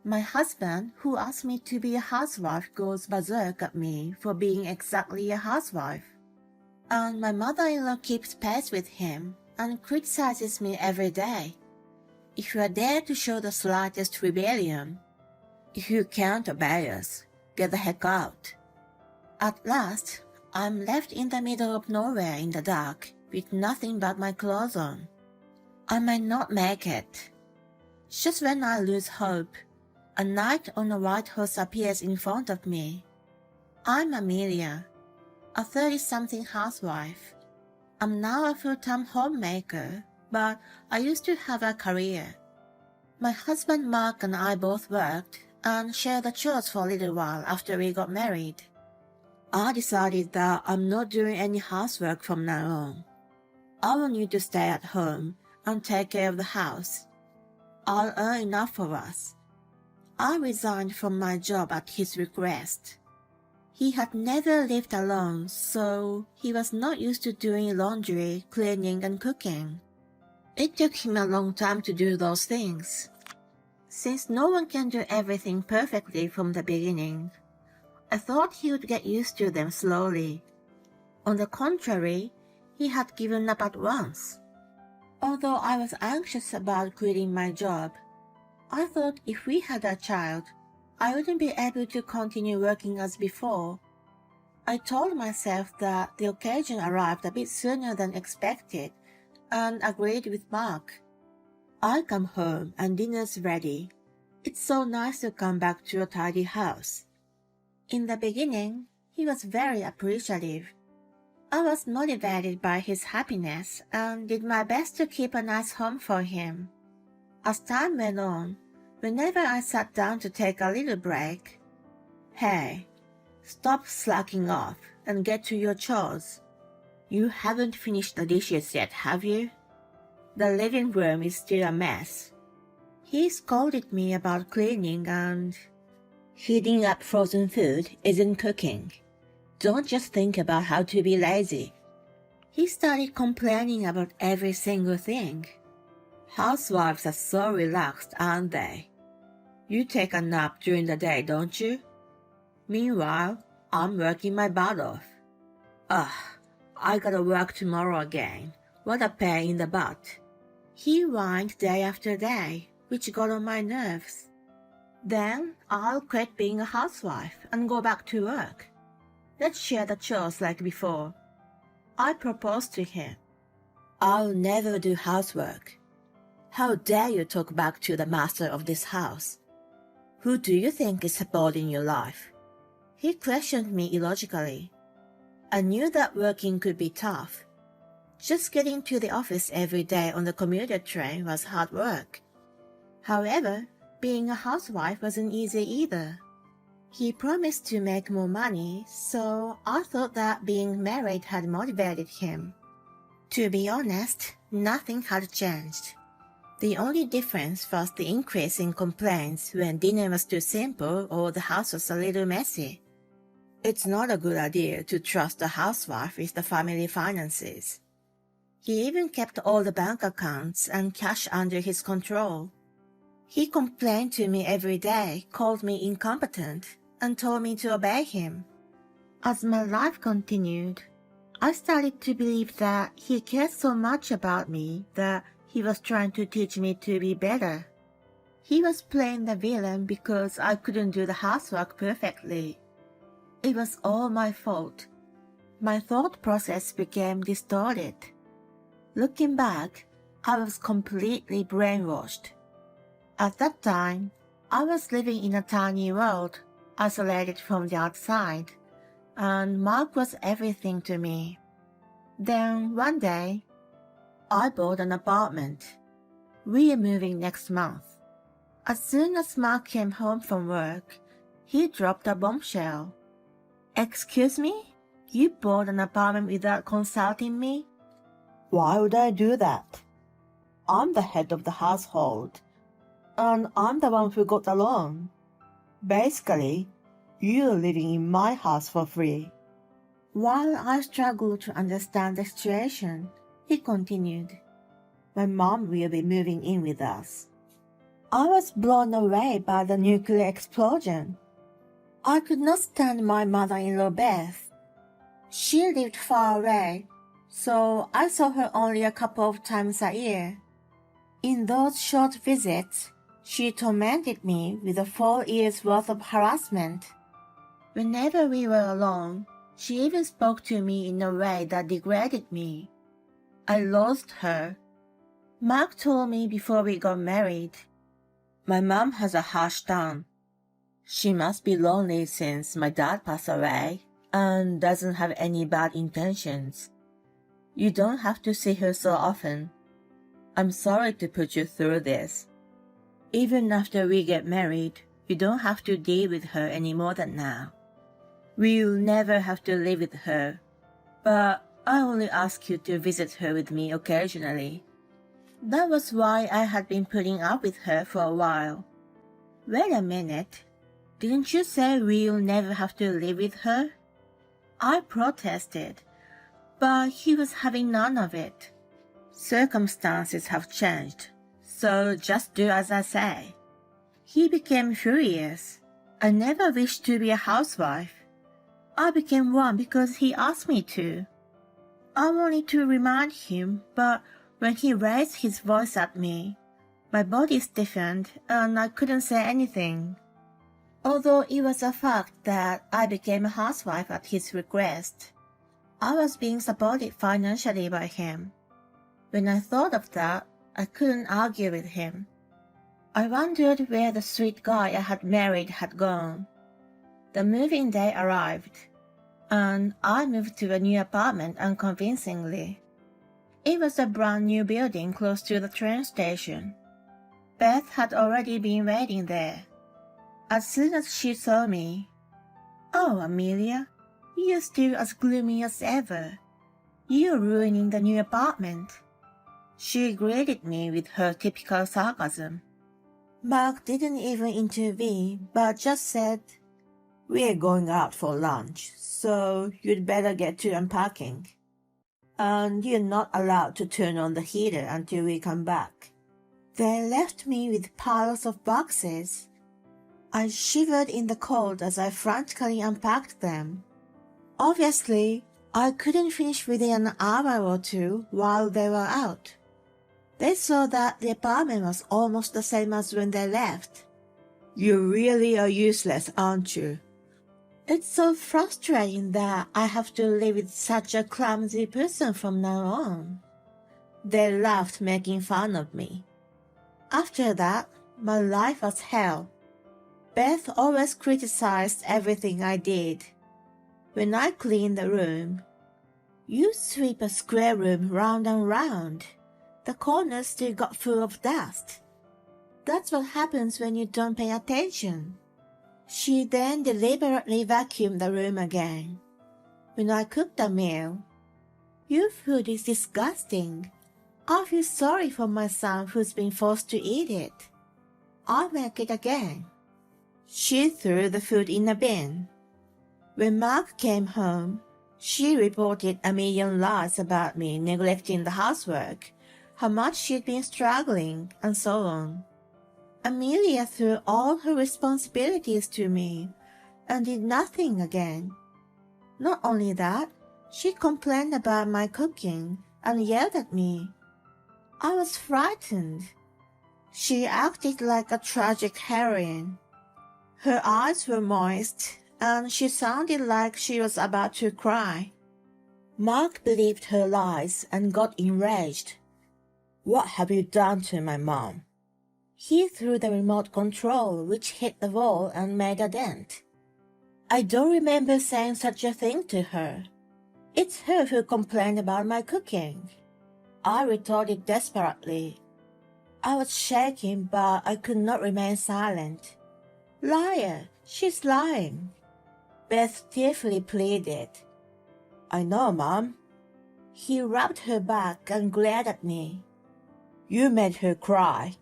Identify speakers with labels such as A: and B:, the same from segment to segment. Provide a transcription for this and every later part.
A: My husband, who asked me to be a housewife, goes berserk at me for being exactly a housewife. And my mother-in-law keeps pace with him and criticizes me every day. If you are there to show the slightest rebellion, if you can't obey us, get the heck out. At last, I'm left in the middle of nowhere in the dark with nothing but my clothes on. I might not make it. Just when I lose hope, a knight on a white horse appears in front of me. I'm Amelia, a 30-something housewife. I'm now a full-time homemaker, but I used to have a career. My husband Mark and I both worked and shared the chores for a little while after we got married. I decided that I'm not doing any housework from now on. I want you to stay at home and take care of the house. I'll earn enough for us. I resigned from my job at his request. He had never lived alone, so he was not used to doing laundry, cleaning, and cooking. It took him a long time to do those things. Since no one can do everything perfectly from the beginning, I thought he would get used to them slowly. On the contrary, he had given up at once. Although I was anxious about quitting my job, I thought if we had a child, I wouldn't be able to continue working as before. I told myself that the occasion arrived a bit sooner than expected and agreed with Mark. I come home and dinner's ready. It's so nice to come back to a tidy house. In the beginning, he was very appreciative. I was motivated by his happiness and did my best to keep a nice home for him. As time went on, whenever I sat down to take a little break, "Hey, stop slacking off and get to your chores. You haven't finished the dishes yet, have you? The living room is still a mess." He scolded me about cleaning and heating up frozen food isn't cooking. Don't just think about how to be lazy. He started complaining about every single thing. Housewives are so relaxed, aren't they? You take a nap during the day, don't you? Meanwhile, I'm working my butt off. Ugh, I gotta work tomorrow again. What a pain in the butt. He whined day after day, which got on my nerves. Then I'll quit being a housewife and go back to work. Let's share the chores like before. I proposed to him. I'll never do housework. How dare you talk back to the master of this house? Who do you think is supporting your life? He questioned me illogically. I knew that working could be tough. Just getting to the office every day on the commuter train was hard work. However, being a housewife wasn't easy either. He promised to make more money, so I thought that being married had motivated him. To be honest, nothing had changed. The only difference was the increase in complaints when dinner was too simple or the house was a little messy. It's not a good idea to trust a housewife with the family finances. He even kept all the bank accounts and cash under his control. He complained to me every day, called me incompetent, and told me to obey him. As my life continued, I started to believe that he cared so much about me that he was trying to teach me to be better. He was playing the villain because I couldn't do the housework perfectly. It was all my fault. My thought process became distorted. Looking back, I was completely brainwashed. At that time, I was living in a tiny world, isolated from the outside, and Mark was everything to me. Then one day, I bought an apartment. We are moving next month. As soon as Mark came home from work, he dropped a bombshell. "Excuse me? You bought an apartment without consulting me?" "Why would I do that? I'm the head of the household, and I'm the one who got the loan. Basically, you're living in my house for free." While I struggled to understand the situation, he continued, "My mom will be moving in with us." I was blown away by the nuclear explosion. I could not stand my mother-in-law Beth. She lived far away, so I saw her only a couple of times a year. In those short visits, she tormented me with a 4 years' worth of harassment. Whenever we were alone, she even spoke to me in a way that degraded me. I loathed her. Mark told me before we got married. My mom has a harsh tongue. She must be lonely since my dad passed away and doesn't have any bad intentions. You don't have to see her so often. I'm sorry to put you through this. Even after we get married, you don't have to deal with her any more than now. We'll never have to live with her, but I only ask you to visit her with me occasionally. That was why I had been putting up with her for a while. Wait a minute. Didn't you say we'll never have to live with her? I protested, but he was having none of it. Circumstances have changed, so just do as I say. He became furious. I never wished to be a housewife. I became one because he asked me to. I wanted to remind him, but when he raised his voice at me, my body stiffened and I couldn't say anything. Although it was a fact that I became a housewife at his request, I was being supported financially by him. When I thought of that, I couldn't argue with him. I wondered where the sweet guy I had married had gone. The moving day arrived, and I moved to a new apartment unconvincingly. It was a brand new building close to the train station. Beth had already been waiting there. As soon as she saw me, "Oh, Amelia, you're still as gloomy as ever. You're ruining the new apartment." She greeted me with her typical sarcasm. Mark didn't even intervene, but just said, "We're going out for lunch, so you'd better get to unpacking. And you're not allowed to turn on the heater until we come back." They left me with piles of boxes. I shivered in the cold as I frantically unpacked them. Obviously, I couldn't finish within an hour or two while they were out. They saw that the apartment was almost the same as when they left. "You really are useless, aren't you?" It's so frustrating that I have to live with such a clumsy person from now on. They laughed, making fun of me. After that, my life was hell. Beth always criticized everything I did. When I cleaned the room, "You sweep a square room round and round. The corners still got full of dust. That's what happens when you don't pay attention." She then deliberately vacuumed the room again. When I cooked a meal, "Your food is disgusting. I feel sorry for my son who's been forced to eat it. I'll make it again." She threw the food in a bin. When Mark came home, she reported a million lies about me neglecting the housework, how much she'd been struggling, and so on. Amelia threw all her responsibilities to me and did nothing again. Not only that, she complained about my cooking and yelled at me. I was frightened. She acted like a tragic heroine. Her eyes were moist, and she sounded like she was about to cry. Mark believed her lies and got enraged. "What have you done to my mom?" He threw the remote control, which hit the wall and made a dent. I don't remember saying such a thing to her. It's her who complained about my cooking. I retorted desperately. I was shaking, but I could not remain silent. "Liar, she's lying," Beth tearfully pleaded. "I know, Mom." He rubbed her back and glared at me. "You made her cry.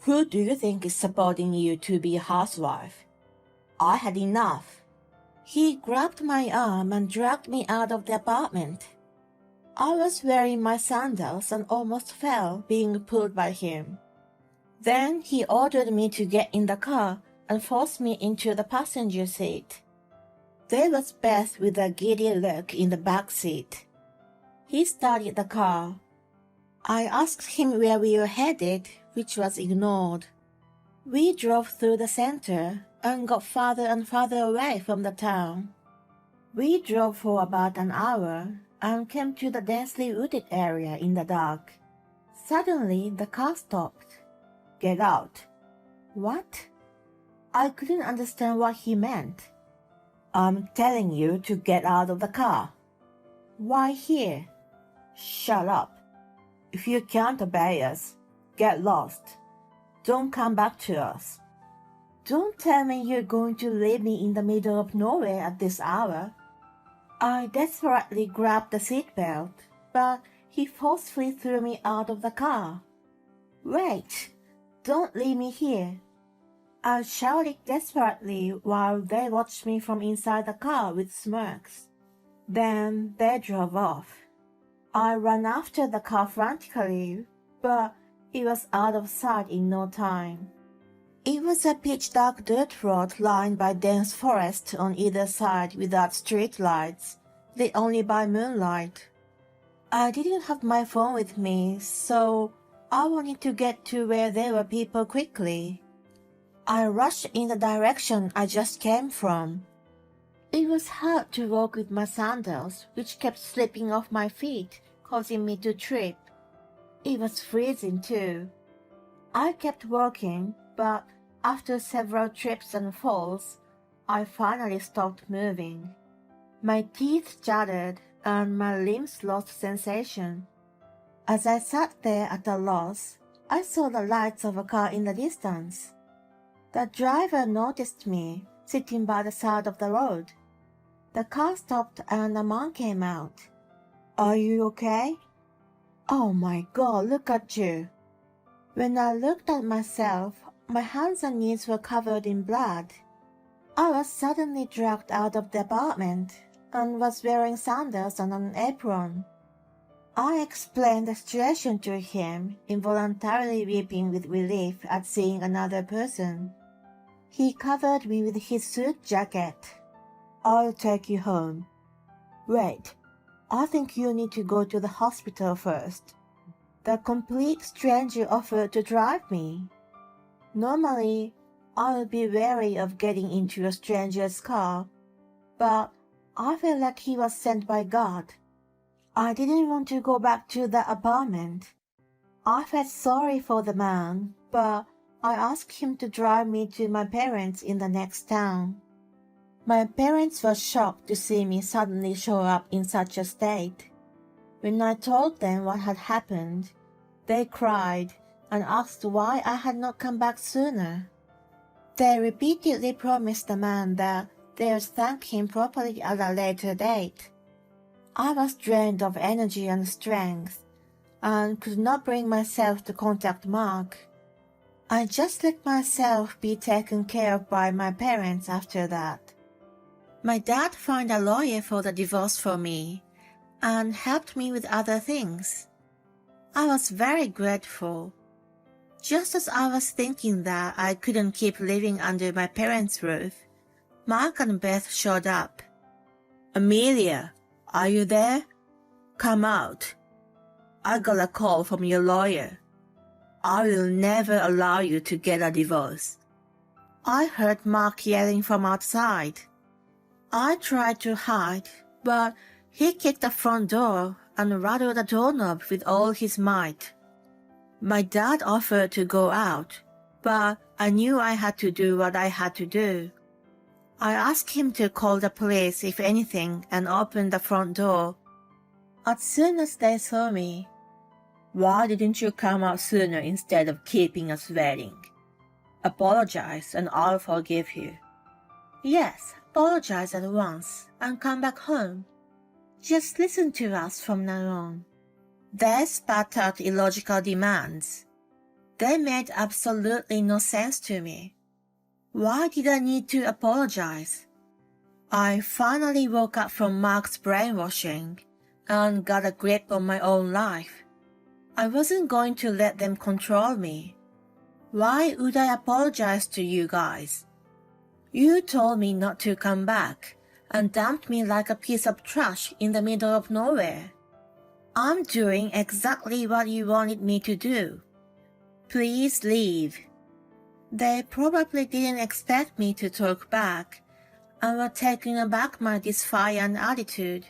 A: Who do you think is supporting you to be a housewife?" I had enough. He grabbed my arm and dragged me out of the apartment. I was wearing my sandals and almost fell being pulled by him. Then he ordered me to get in the car and forced me into the passenger seat. There was Beth with a giddy look in the back seat. He started the car. I asked him where we were headed, which was ignored. We drove through the center and got farther and farther away from the town. We drove for about an hour and came to the densely wooded area in the dark. Suddenly, the car stopped. "Get out." What? I couldn't understand what he meant. "I'm telling you to get out of the car." "Why here?" "Shut up. If you can't obey us, get lost. Don't come back to us." "Don't tell me you're going to leave me in the middle of nowhere at this hour." I desperately grabbed the seatbelt, but he forcefully threw me out of the car. "Wait! Don't leave me here." I shouted desperately while they watched me from inside the car with smirks. Then they drove off. I ran after the car frantically, but it was out of sight in no time. It was a pitch-dark dirt road lined by dense forest on either side without street lights, lit only by moonlight. I didn't have my phone with me, so I wanted to get to where there were people quickly. I rushed in the direction I just came from. It was hard to walk with my sandals, which kept slipping off my feet, causing me to trip. It was freezing too. I kept walking, but after several trips and falls, I finally stopped moving. My teeth chattered and my limbs lost sensation. As I sat there at a loss, I saw the lights of a car in the distance. The driver noticed me, sitting by the side of the road. The car stopped and a man came out. "Are you okay?" "Oh my God, look at you." When I looked at myself, my hands and knees were covered in blood. I was suddenly dragged out of the apartment and was wearing sandals and an apron. I explained the situation to him, involuntarily weeping with relief at seeing another person. He covered me with his suit jacket. "I'll take you home." "Wait, I think you need to go to the hospital first." The complete stranger offered to drive me. Normally, I would be wary of getting into a stranger's car, but I felt like he was sent by God. I didn't want to go back to the apartment. I felt sorry for the man, but I asked him to drive me to my parents in the next town. My parents were shocked to see me suddenly show up in such a state. When I told them what had happened, they cried and asked why I had not come back sooner. They repeatedly promised the man that they would thank him properly at a later date. I was drained of energy and strength, and could not bring myself to contact Mark. I just let myself be taken care of by my parents after that. My dad found a lawyer for the divorce for me, and helped me with other things. I was very grateful. Just as I was thinking that I couldn't keep living under my parents' roof, Mark and Beth showed up. "Amelia, are you there? Come out. I got a call from your lawyer. I will never allow you to get a divorce." I heard Mark yelling from outside. I tried to hide, but he kicked the front door and rattled the doorknob with all his might. My dad offered to go out, but I knew I had to do what I had to do. I asked him to call the police if anything and opened the front door. As soon as they saw me, "Why didn't you come out sooner instead of keeping us waiting? Apologize and I'll forgive you." "Yes, apologize at once and come back home. Just listen to us from now on." They spat out illogical demands. They made absolutely no sense to me. Why did I need to apologize? I finally woke up from Mark's brainwashing and got a grip on my own life. I wasn't going to let them control me. Why would I apologize to you guys? You told me not to come back and dumped me like a piece of trash in the middle of nowhere. I'm doing exactly what you wanted me to do. Please leave. They probably didn't expect me to talk back and were taken aback by my defiant attitude.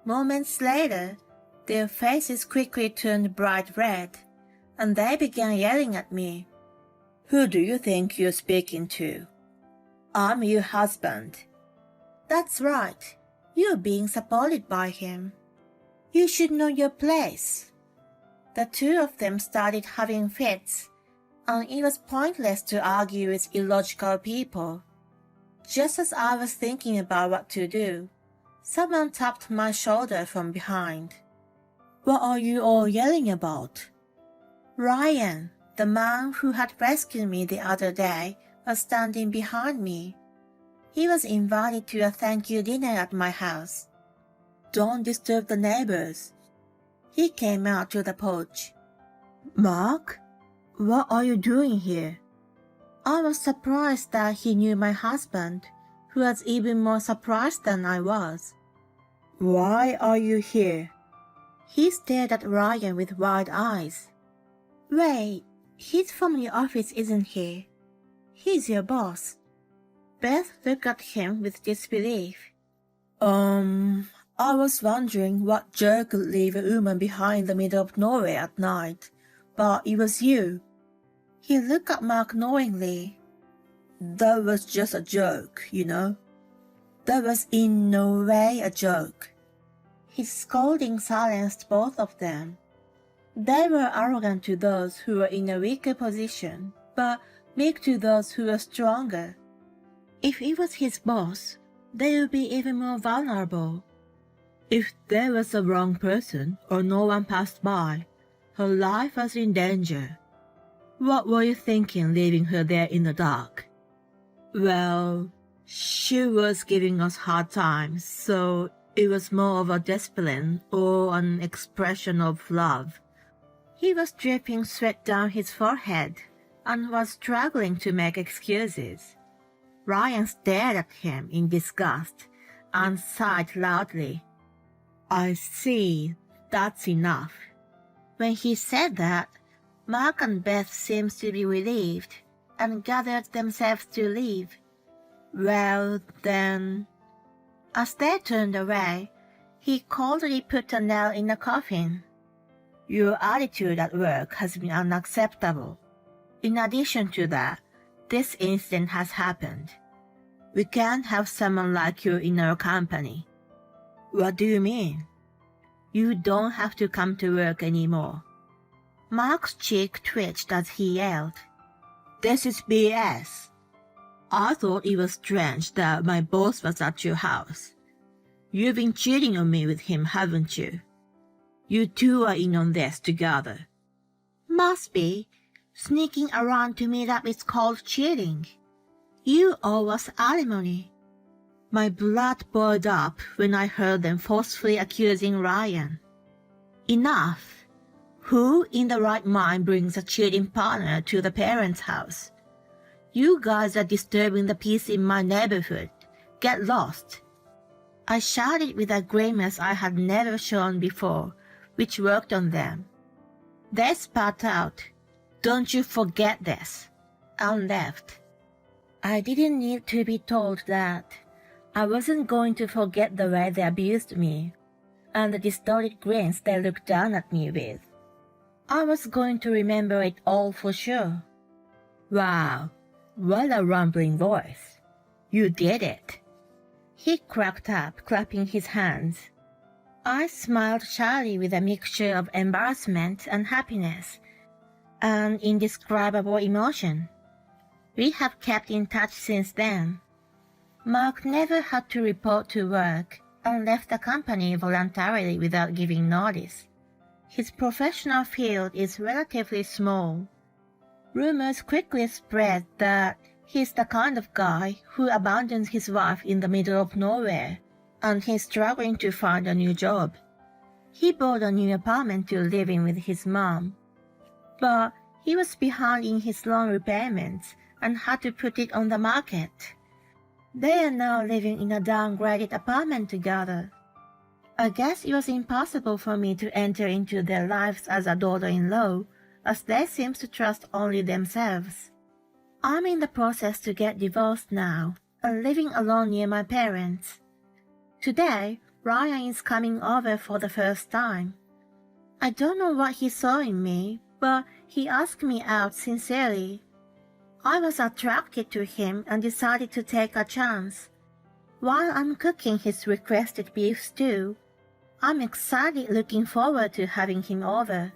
A: Moments later, their faces quickly turned bright red, and they began yelling at me. Who do you think you're speaking to? I'm your husband. That's right. You're being supported by him. You should know your place. The two of them started having fits, and it was pointless to argue with illogical people. Just as I was thinking about what to do, someone tapped my shoulder from behind. What are you all yelling about? Ryan, the man who had rescued me the other day, was standing behind me. He was invited to a thank you dinner at my house. Don't disturb the neighbors. He came out to the porch. Mark, what are you doing here? I was surprised that he knew my husband, who was even more surprised than I was. Why are you here? He stared at Ryan with wide eyes. Wait, he's from your office, isn't he? He's your boss. Beth looked at him with disbelief. I was wondering what jerk could leave a woman behind in the middle of nowhere at night, but it was you. He looked at Mark knowingly. That was just a joke, you know. That was in no way a joke. His scolding silenced both of them. They were arrogant to those who were in a weaker position, but meek to those who were stronger. If it was his boss, they would be even more vulnerable. If there was a wrong person or no one passed by, her life was in danger. What were you thinking leaving her there in the dark? Well, she was giving us hard times, so it was more of a discipline or an expression of love. He was dripping sweat down his forehead and was struggling to make excuses. Ryan stared at him in disgust and sighed loudly. I see, that's enough. When he said that, Mark and Beth seemed to be relieved and gathered themselves to leave. Well, then... As they turned away, he coldly put a nail in the coffin. Your attitude at work has been unacceptable. In addition to that, this incident has happened. We can't have someone like you in our company. What do you mean? You don't have to come to work anymore. Mark's cheek twitched as he yelled. This is BS. I thought it was strange that my boss was at your house. You've been cheating on me with him, haven't you? You two are in on this together. Must be. Sneaking around to meet up is called cheating. You owe us alimony. My blood boiled up when I heard them forcefully accusing Ryan. Enough. Who in the right mind brings a cheating partner to the parents' house? You guys are disturbing the peace in my neighborhood. Get lost. I shouted with a grimace I had never shown before, which worked on them. They spat out, Don't you forget this, and left. I didn't need to be told that. I wasn't going to forget the way they abused me, and the distorted grins they looked down at me with. I was going to remember it all for sure. Wow, what a rumbling voice. You did it. He cracked up, clapping his hands. I smiled shyly with a mixture of embarrassment and happiness, an indescribable emotion. We have kept in touch since then. Mark never had to report to work and left the company voluntarily without giving notice. His professional field is relatively small. Rumors quickly spread that he's the kind of guy who abandons his wife in the middle of nowhere, and he's struggling to find a new job. He bought a new apartment to live in with his mom, but He was behind in his loan repayments and had to put it on the market. They are now living in a downgraded apartment together. I guess it was impossible for me to enter into their lives as a daughter-in-law, as they seem to trust only themselves. I'm in the process to get divorced now, and living alone near my parents. Today, Ryan is coming over for the first time. I don't know what he saw in me, but he asked me out sincerely. I was attracted to him and decided to take a chance. While I'm cooking his requested beef stew, I'm excited looking forward to having him over.